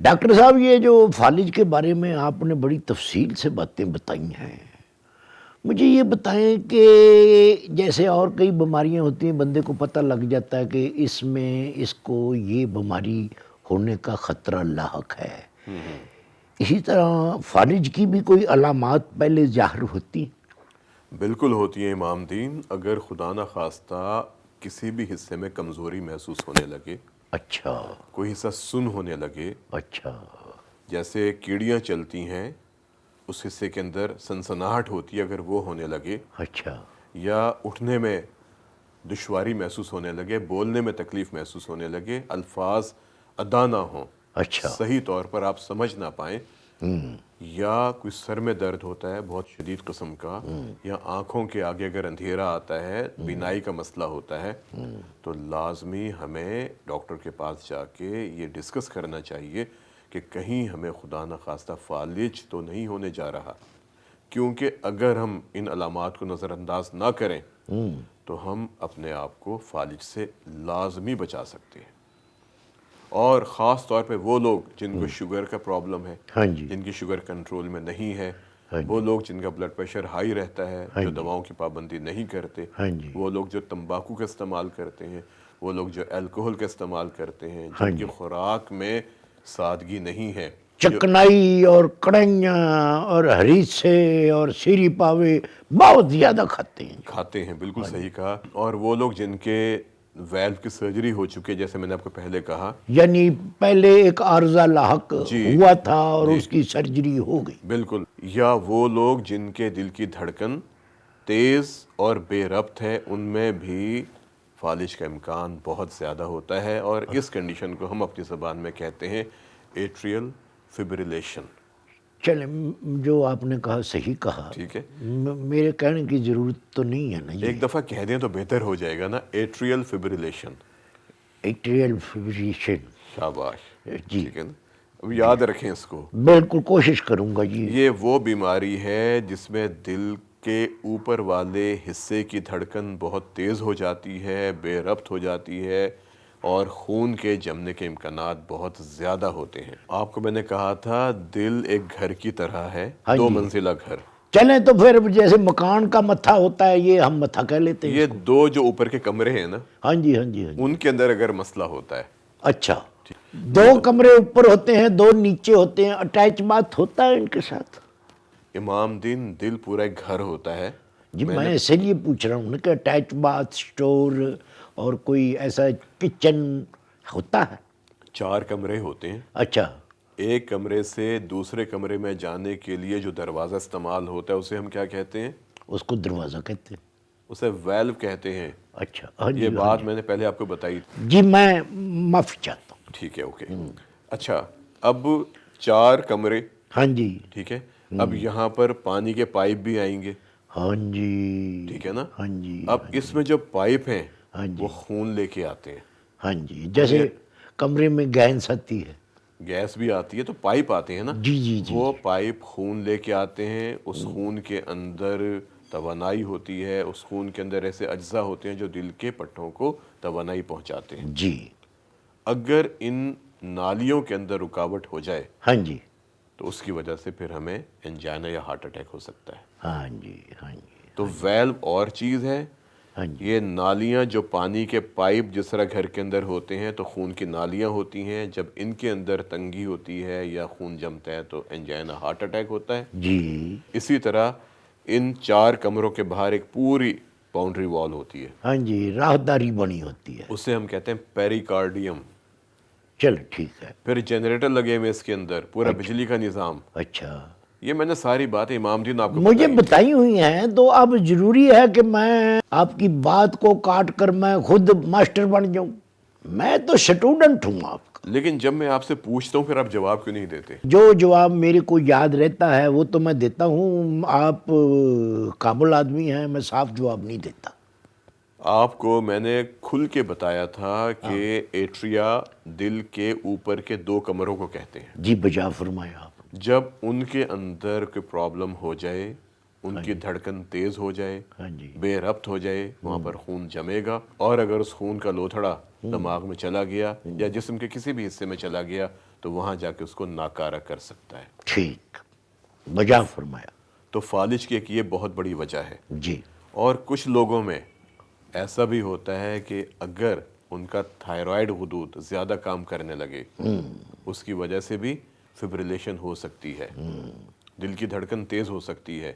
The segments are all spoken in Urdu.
ڈاکٹر صاحب یہ جو فالج کے بارے میں آپ نے بڑی تفصیل سے باتیں بتائی ہیں، مجھے یہ بتائیں کہ جیسے اور کئی بیماریاں ہوتی ہیں، بندے کو پتہ لگ جاتا ہے کہ اس میں اس کو یہ بیماری ہونے کا خطرہ لاحق ہے، اسی طرح فالج کی بھی کوئی علامات پہلے ظاہر ہوتی؟ بالکل ہوتی ہیں امام دین. اگر خدا نخواستہ کسی بھی حصے میں کمزوری محسوس ہونے لگے، اچھا کوئی حصہ سن ہونے لگے، اچھا جیسے کیڑیاں چلتی ہیں اس حصے کے اندر سنسناہٹ ہوتی ہے، اگر وہ ہونے لگے، اچھا یا اٹھنے میں دشواری محسوس ہونے لگے، بولنے میں تکلیف محسوس ہونے لگے، الفاظ ادا نہ ہوں، اچھا صحیح طور پر آپ سمجھ نہ پائیں، یا کوئی سر میں درد ہوتا ہے بہت شدید قسم کا، یا آنکھوں کے آگے اگر اندھیرا آتا ہے، بینائی کا مسئلہ ہوتا ہے، تو لازمی ہمیں ڈاکٹر کے پاس جا کے یہ ڈسکس کرنا چاہیے کہ کہیں ہمیں خدا نخواستہ فالج تو نہیں ہونے جا رہا. کیونکہ اگر ہم ان علامات کو نظر انداز نہ کریں تو ہم اپنے آپ کو فالج سے لازمی بچا سکتے ہیں. اور خاص طور پہ وہ لوگ جن کو شوگر کا پرابلم ہے، ہاں جی جن کی شوگر کنٹرول میں نہیں ہے، ہاں وہ جی لوگ جن کا بلڈ پریشر ہائی رہتا ہے، ہاں جو جی دواؤں کی پابندی نہیں کرتے، ہاں جی وہ لوگ جو تمباکو کا استعمال کرتے ہیں، وہ لوگ جو الکوہل کا استعمال کرتے ہیں، ہاں جن کی جی خوراک میں سادگی نہیں ہے، جو چکنائی اور کڑھائیاں اور ہریسے اور سیری پاوے بہت زیادہ کھاتے ہیں. کھاتے ہیں. بالکل صحیح کہا. اور وہ لوگ جن کے ویلو کی سرجری ہو چکی، جیسے میں نے آپ کو پہلے کہا. یعنی پہلے ایک عارضہ لاحق جی ہوا تھا اور جی اس کی سرجری ہو گئی. بالکل. یا وہ لوگ جن کے دل کی دھڑکن تیز اور بے ربط ہے، ان میں بھی فالج کا امکان بہت زیادہ ہوتا ہے. اور اس کنڈیشن کو ہم اپنی زبان میں کہتے ہیں ایٹریل فبریلیشن. چلیں، جو آپ نے کہا صحیح کہا. ٹھیک ہے، میرے کہنے کی ضرورت تو نہیں ہے نا ایک یہ دفعہ کہہ دیں تو بہتر ہو جائے گا نا، ایٹریل فبریلیشن. ایٹریل فبریشن. شاباش. جی ٹھیک ہے نا، اب یاد رکھیں اس کو. بالکل کوشش کروں گا جی. یہ وہ بیماری ہے جس میں دل کے اوپر والے حصے کی دھڑکن بہت تیز ہو جاتی ہے، بے ربط ہو جاتی ہے، اور خون کے جمنے کے امکانات بہت زیادہ ہوتے ہیں. آپ کو میں نے کہا تھا دل ایک گھر کی طرح ہے، ہاں 2 جی، منزلہ گھر. چلیں تو پھر جیسے مکان کا متھا ہوتا ہے، یہ ہم متھا کہہ لیتے ہیں یہ اس کو. 2 جو اوپر کے کمرے ہیں نا، ہاں جی ہاں جی ہاں جی. ان کے اندر اگر مسئلہ ہوتا ہے. اچھا، 2 کمرے اوپر ہوتے ہیں، 2 نیچے ہوتے ہیں، اٹیچ بات ہوتا ہے ان کے ساتھ؟ امام دین، دل پورا ایک گھر ہوتا ہے. جی میں اسی لیے پوچھ رہا ہوں نا کہ اٹیچ باتھ، سٹور اور کوئی ایسا کچن ہوتا ہے؟ 4 کمرے ہوتے ہیں. اچھا ایک کمرے سے دوسرے کمرے میں جانے کے لیے جو دروازہ استعمال ہوتا ہے اسے ہم کیا کہتے ہیں؟ اس کو دروازہ کہتے ہیں. اسے ویلو کہتے ہیں. اچھا ہاں یہ جی ہاں بات جی. میں نے پہلے آپ کو بتائی. جی میں معافی چاہتا ہوں. ٹھیک ہے، اوکے. اچھا، اب 4 کمرے. ہاں جی ٹھیک ہے. اب یہاں پر پانی کے پائپ بھی آئیں گے. ہاں جی ٹھیک ہے نا. ہاں جی اب ہاں اس جی میں جو پائپ ہیں ہاں وہ جی خون لے کے آتے ہیں. ہاں جی. انہیں جیسے کمرے میں گینس آتی ہے. گیس بھی آتی ہے تو پائپ آتے ہیں نا. جی جی جی وہ جی. پائپ خون لے کے آتے ہیں. اس خون کے اندر توانائی ہوتی ہے، اس خون کے اندر ایسے اجزاء ہوتے ہیں جو دل کے پٹھوں کو توانائی پہنچاتے ہیں. جی اگر ان نالیوں کے اندر رکاوٹ ہو جائے ہاں جی تو اس کی وجہ سے پھر ہمیں انجائنا یا ہارٹ اٹیک ہو سکتا ہے. ہاں جی ہاں جی تو ویلو اور چیز ہے. ہاں جی یہ نالیاں جو پانی کے پائپ جس طرح گھر کے اندر ہوتے ہیں تو خون کی نالیاں ہوتی ہیں، جب ان کے اندر تنگی ہوتی ہے یا خون جمتا ہے تو انجائنا ہارٹ اٹیک ہوتا ہے. جی. اسی طرح ان 4 کمروں کے باہر ایک پوری باؤنڈری وال ہوتی ہے، ہاں جی راہداری بنی ہوتی ہے. اسے ہم کہتے ہیں پیریکارڈیم. چل ٹھیک ہے. پھر جنریٹر لگے ہوئے اس کے اندر، پورا اچھا بجلی کا نظام. اچھا. یہ میں نے ساری باتیں امام دین آپ کو مجھے بتائی تھی. بتائی ہوئی ہیں، تو اب ضروری ہے کہ میں آپ کی بات کو کاٹ کر میں خود ماسٹر بن جاؤں؟ میں تو سٹوڈنٹ ہوں آپ کا. لیکن جب میں آپ سے پوچھتا ہوں پھر آپ جواب کیوں نہیں دیتے؟ جو جواب میرے کو یاد رہتا ہے وہ تو میں دیتا ہوں. آپ قابل آدمی ہیں، میں صاف جواب نہیں دیتا. آپ کو میں نے کھل کے بتایا تھا کہ ایٹریا دل کے اوپر کے 2 کمروں کو کہتے ہیں. جی بجا فرمایا آپ. جب ان کے اندر کوئی پرابلم ہو جائے، ان ہاں کی جی دھڑکن تیز ہو جائے، ہاں جی بے ربط ہو جائے، وہاں پر خون جمے گا. اور اگر اس خون کا لوتھڑا دماغ میں چلا گیا یا جسم کے کسی بھی حصے میں چلا گیا تو وہاں جا کے اس کو ناکارہ کر سکتا ہے۔ ٹھیک، بجا فرمایا۔ تو فالج کی ایک یہ بہت بڑی وجہ ہے۔ جی اور کچھ لوگوں میں ایسا بھی ہوتا ہے کہ اگر ان کا تھائرائیڈ غدود زیادہ کام کرنے لگے اس کی وجہ سے بھی فبریلیشن ہو سکتی ہے، دل کی دھڑکن تیز ہو سکتی ہے،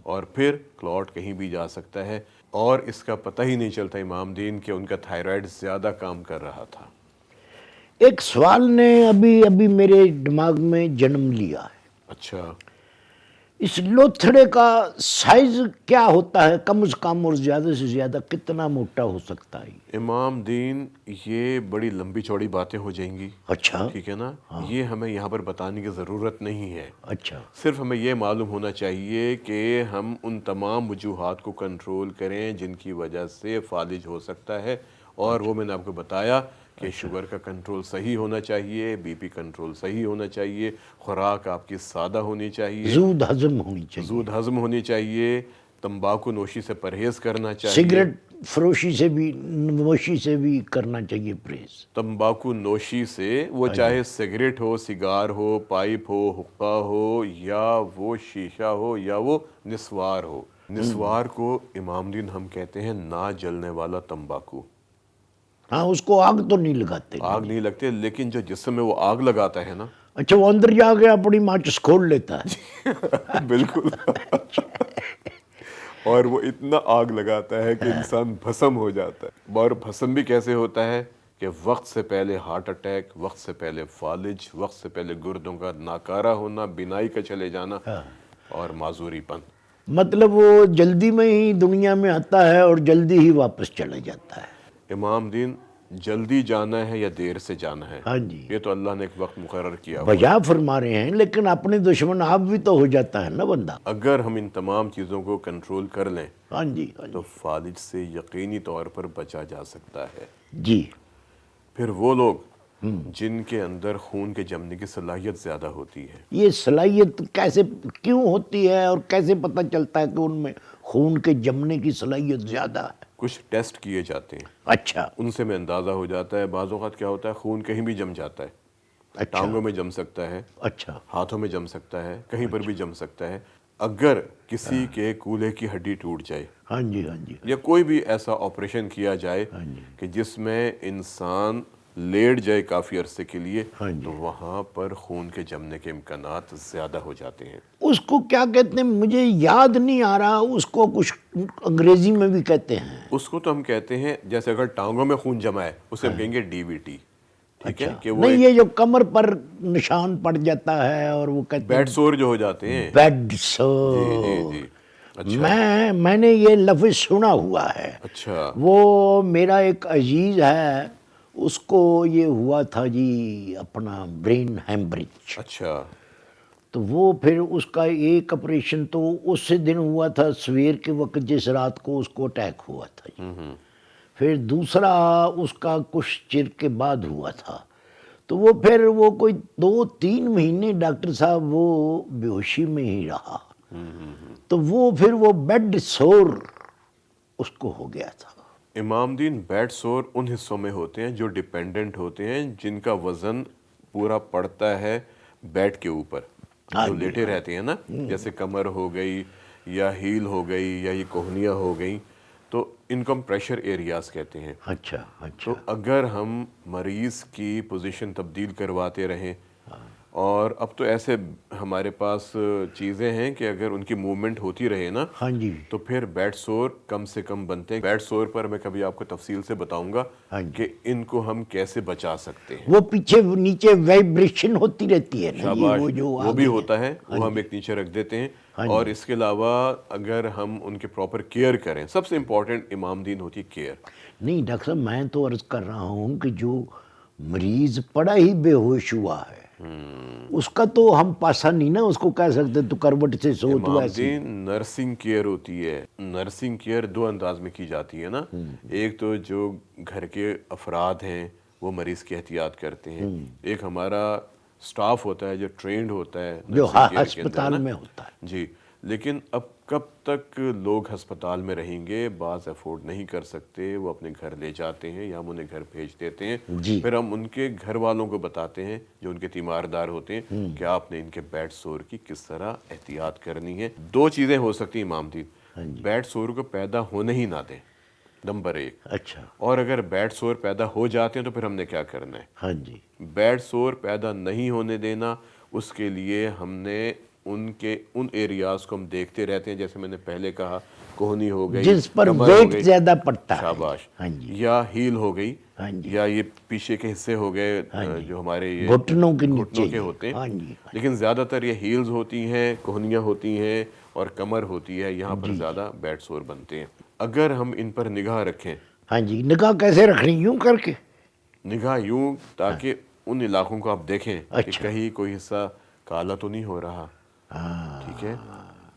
اور پھر کلاٹ کہیں بھی جا سکتا ہے، اور اس کا پتہ ہی نہیں چلتا امام دین کہ ان کا تھائرائیڈ زیادہ کام کر رہا تھا۔ ایک سوال نے ابھی میرے دماغ میں جنم لیا ہے، اچھا، اس لوتھڑے کا سائز کیا ہوتا ہے؟ کم از کم اور زیادہ سے زیادہ کتنا موٹا ہو سکتا ہے؟ امام دین یہ بڑی لمبی چوڑی باتیں ہو جائیں گی، اچھا ٹھیک ہے نا، یہ ہمیں یہاں پر بتانے کی ضرورت نہیں ہے۔ اچھا صرف ہمیں یہ معلوم ہونا چاہیے کہ ہم ان تمام وجوہات کو کنٹرول کریں جن کی وجہ سے فالج ہو سکتا ہے، اور وہ میں نے آپ کو بتایا کہ شوگر کا کنٹرول صحیح ہونا چاہیے، بی پی کنٹرول صحیح ہونا چاہیے، خوراک آپ کی سادہ ہونی چاہیے، زود ہضم ہونی چاہیے، زود ہضم ہونی چاہیے، تمباکو نوشی سے پرہیز کرنا چاہیے، سگریٹ فروشی سے بھی، نوشی سے بھی کرنا چاہیے پرہیز۔ تمباکو نوشی سے، وہ چاہے سگریٹ ہو، سگار ہو، پائپ ہو، حقہ ہو، یا وہ شیشہ ہو، یا وہ نسوار ہو۔ نسوار کو امام دین ہم کہتے ہیں نا جلنے والا تمباکو۔ ہاں، اس کو آگ تو نہیں لگاتے۔ آگ نہیں لگتے، لیکن جو جسم میں وہ آگ لگاتا ہے نا، اچھا، وہ اندر جا کے اپنی ماچس کھول لیتا ہے۔ بالکل، اور وہ اتنا آگ لگاتا ہے کہ انسان بھسم ہو جاتا ہے۔ اور بھسم بھی کیسے ہوتا ہے کہ وقت سے پہلے ہارٹ اٹیک، وقت سے پہلے فالج، وقت سے پہلے گردوں کا ناکارہ ہونا، بینائی کا چلے جانا، اور معذوری پن۔ مطلب وہ جلدی میں ہی دنیا میں آتا ہے اور جلدی ہی واپس چلا جاتا ہے۔ امام دین جلدی جانا ہے یا دیر سے جانا ہے، ہاں جی، یہ تو اللہ نے ایک وقت مقرر کیا ہوا۔ بجا فرما رہے ہیں، لیکن اپنے دشمن آپ بھی تو ہو جاتا ہے نا بندہ۔ اگر ہم ان تمام چیزوں کو کنٹرول کر لیں ہاں جی، ہاں تو جی، فالج سے یقینی طور پر بچا جا سکتا ہے۔ جی، پھر وہ لوگ جن کے اندر خون کے جمنے کی صلاحیت زیادہ ہوتی ہے، یہ صلاحیت کیسے، کیوں ہوتی ہے اور کیسے پتہ چلتا ہے کہ ان میں خون کے جمنے کی صلاحیت زیادہ ہے؟ کچھ ٹیسٹ کیے جاتے ہیں، اچھا ان سے میں اندازہ ہو جاتا ہے۔ بعض اوقات کیا ہوتا ہے، خون کہیں بھی جم جاتا ہے، اچھا ٹانگوں میں جم سکتا ہے، اچھا ہاتھوں میں جم سکتا ہے، کہیں پر بھی جم سکتا ہے۔ اگر کسی کے کولے کی ہڈی ٹوٹ جائے ہاں جی، ہاں جی، یا کوئی بھی ایسا آپریشن کیا جائے ہاں جی، کہ جس میں انسان لیٹ جائے کافی عرصے کے لیے، ہاں جی۔ تو وہاں پر خون کے جمنے کے امکانات زیادہ ہو جاتے ہیں۔ اس کو کیا کہتے ہیں؟ مجھے یاد نہیں آ رہا، اس کو کچھ انگریزی میں بھی کہتے ہیں۔ اس کو تو ہم کہتے ہیں، جیسے اگر ٹانگوں میں خون جمع ہے اسے ہم کہیں گے ڈی وی ٹی، ٹھیک ہے، اچھا، کہ وہ نہیں، یہ جو کمر پر نشان پڑ جاتا ہے اور وہ کہتے ہیں بیڈ سور جو ہو جاتے ہیں۔ بیڈ جی سور۔ جی جی، اچھا میں نے یہ لفظ سنا ہوا ہے۔ اچھا وہ میرا ایک عزیز ہے، اس کو یہ ہوا تھا جی، اپنا برین ہیمبریج۔ اچھا تو وہ پھر اس کا ایک آپریشن تو اس سے دن ہوا تھا سویر کے وقت جس رات کو اس کو اٹیک ہوا تھا جی۔ پھر دوسرا اس کا کچھ چر کے بعد ہوا تھا، تو وہ پھر وہ کوئی 2-3 مہینے ڈاکٹر صاحب وہ بے ہوشی میں ہی رہا، تو وہ پھر وہ بیڈ سور اس کو ہو گیا تھا۔ امام دین، بیڈ سور ان حصوں میں ہوتے ہیں جو ڈیپینڈنٹ ہوتے ہیں، جن کا وزن پورا پڑتا ہے بیڈ کے اوپر، جو لیٹے رہتے ہیں نا، جیسے کمر ہو گئی یا ہیل ہو گئی یا یہ کوہنیاں ہو گئیں، تو ان کو ہم پریشر ایریاز کہتے ہیں۔ اچھا اچھا، تو اگر ہم مریض کی پوزیشن تبدیل کرواتے رہیں، اور اب تو ایسے ہمارے پاس چیزیں ہیں کہ اگر ان کی موومنٹ ہوتی رہے نا، ہاں جی، تو پھر بیڈ سور کم سے کم بنتے ہیں۔ بیڈ سور پر میں کبھی آپ کو تفصیل سے بتاؤں گا ہاں جی، کہ ان کو ہم کیسے بچا سکتے ہیں۔ وہ پیچھے نیچے وائبریشن ہوتی رہتی ہے نا، یہ شاباش، وہ جو وہ بھی آگے ہوتا ہے، ہاں وہ ہم جی، ایک نیچے رکھ دیتے ہیں۔ ہاں اور جی۔ اس کے علاوہ اگر ہم ان کے پراپر کیئر کریں، سب سے امپورٹنٹ امام دین ہوتی ہے کیئر۔ نہیں ڈاکٹر صاحب، میں تو عرض کر رہا ہوں کہ جو مریض پڑا ہی بے ہوش ہوا ہے، اس کا تو ہم پاسا نہیں نا اس کو کہہ سکتے تو کروٹ سے سو تو امام ایسی۔ دین نرسنگ کیئر ہوتی ہے۔ نرسنگ کیئر 2 انداز میں کی جاتی ہے نا، ایک تو جو گھر کے افراد ہیں وہ مریض کی احتیاط کرتے ہیں، ایک ہمارا سٹاف ہوتا ہے جو ٹرینڈ ہوتا ہے جو نرسنگ کیئر کے اندر ہسپتال نا۔ میں ہوتا ہے۔ جی، لیکن اب کب تک لوگ ہسپتال میں رہیں گے، بعض افورڈ نہیں کر سکتے، وہ اپنے گھر لے جاتے ہیں یا ہم انہیں گھر بھیج دیتے ہیں، جی پھر ہم ان کے گھر والوں کو بتاتے ہیں جو ان کے تیماردار ہوتے ہیں کہ آپ نے ان کے بیڈ سور کی کس طرح احتیاط کرنی ہے۔ دو چیزیں ہو سکتی ہیں امام دین، بیڈ سور کو پیدا ہونے ہی نہ دیں، نمبر ایک، اچھا اور اگر بیڈ سور پیدا ہو جاتے ہیں تو پھر ہم نے کیا کرنا ہے؟ ہاں جی بیڈ سور پیدا نہیں ہونے دینا، اس کے لیے ہم نے ان ایریاز کو ہم دیکھتے رہتے ہیں، جیسے میں نے پہلے کہا، کوہنی ہو گئی، جس پر کمر ہو ویٹ گئی، زیادہ پڑتا ہے، شاباش، ہاں جی یا ہیل ہو گئی، ہاں جی یا یہ پیچھے کے حصے ہو گئے ہاں جی، جو ہمارے یہ گھٹنوں کے نیچے گھٹنوں کے یہ، ہوتے ہیں، ہاں جی لیکن زیادہ تر یہ ہیلز ہوتی ہیں، کوہنیاں ہوتی ہیں اور کمر ہوتی ہے، یہاں پر جی زیادہ بیڈ سور بنتے ہیں۔ اگر ہم ان پر نگاہ رکھیں، ہاں جی، نکاح کیسے رکھنی، یوں کر کے؟ نگاہ یوں تاکہ ان علاقوں کو آپ دیکھیں کہ اچھا کہیں کوئی حصہ کالا تو نہیں ہو رہا، ٹھیک ہے؟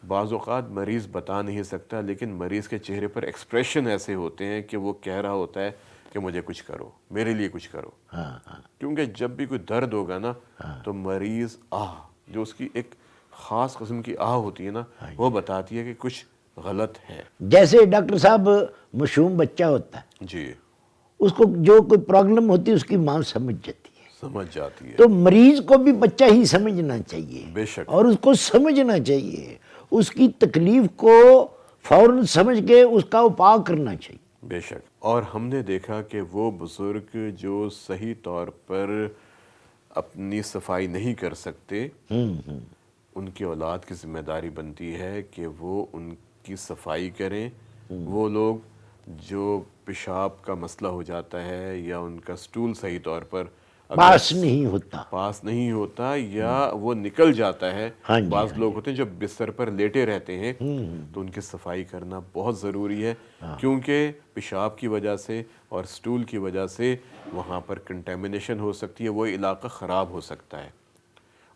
بعض اوقات مریض بتا نہیں سکتا، لیکن مریض کے چہرے پر ایکسپریشن ایسے ہوتے ہیں کہ وہ کہہ رہا ہوتا ہے کہ مجھے کچھ کرو، میرے لیے کچھ کرو، کیونکہ جب بھی کوئی درد ہوگا نا تو مریض جو اس کی ایک خاص قسم کی ہوتی ہے نا، وہ بتاتی ہے کہ کچھ غلط ہے۔ جیسے ڈاکٹر صاحب معصوم بچہ ہوتا ہے، جی، اس کو جو کوئی پرابلم ہوتی ہے اس کی ماں سمجھ جاتی ہے، سمجھ جاتی ہے، تو مریض کو بھی بچہ ہی سمجھنا چاہیے، بے شک، اور اس کو سمجھنا چاہیے، اس کی تکلیف کو فوراً سمجھ کے اس کا اپاء کرنا چاہیے۔ بے شک۔ اور ہم نے دیکھا کہ وہ بزرگ جو صحیح طور پر اپنی صفائی نہیں کر سکتے، ان کی اولاد کی ذمہ داری بنتی ہے کہ وہ ان کی صفائی کریں۔ وہ لوگ جو پیشاب کا مسئلہ ہو جاتا ہے یا ان کا سٹول صحیح طور پر اگر پاس نہیں ہوتا، پاس نہیں ہوتا یا وہ نکل جاتا ہے، ہاں جی بعض ہاں لوگ جی، ہوتے ہیں جو بستر پر لیٹے رہتے ہیں، تو ان کی صفائی کرنا بہت ضروری ہے، کیونکہ پیشاب کی وجہ سے اور سٹول کی وجہ سے وہاں پر کنٹیمنیشن ہو سکتی ہے، وہ علاقہ خراب ہو سکتا ہے،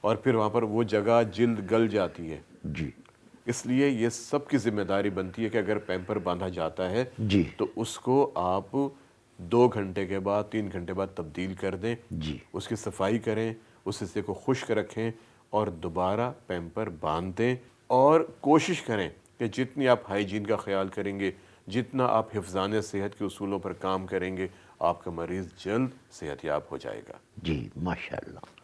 اور پھر وہاں پر وہ جگہ جلد گل جاتی ہے۔ جی اس لیے یہ سب کی ذمہ داری بنتی ہے کہ اگر پیمپر باندھا جاتا ہے جی تو اس کو آپ 2 گھنٹے کے بعد 3 گھنٹے بعد تبدیل کر دیں، جی اس کی صفائی کریں، اس حصے کو خشک رکھیں اور دوبارہ پیمپر باندھ دیں، اور کوشش کریں کہ جتنی آپ ہائیجین کا خیال کریں گے، جتنا آپ حفظان صحت کے اصولوں پر کام کریں گے، آپ کا مریض جلد صحت یاب ہو جائے گا۔ جی ماشاءاللہ۔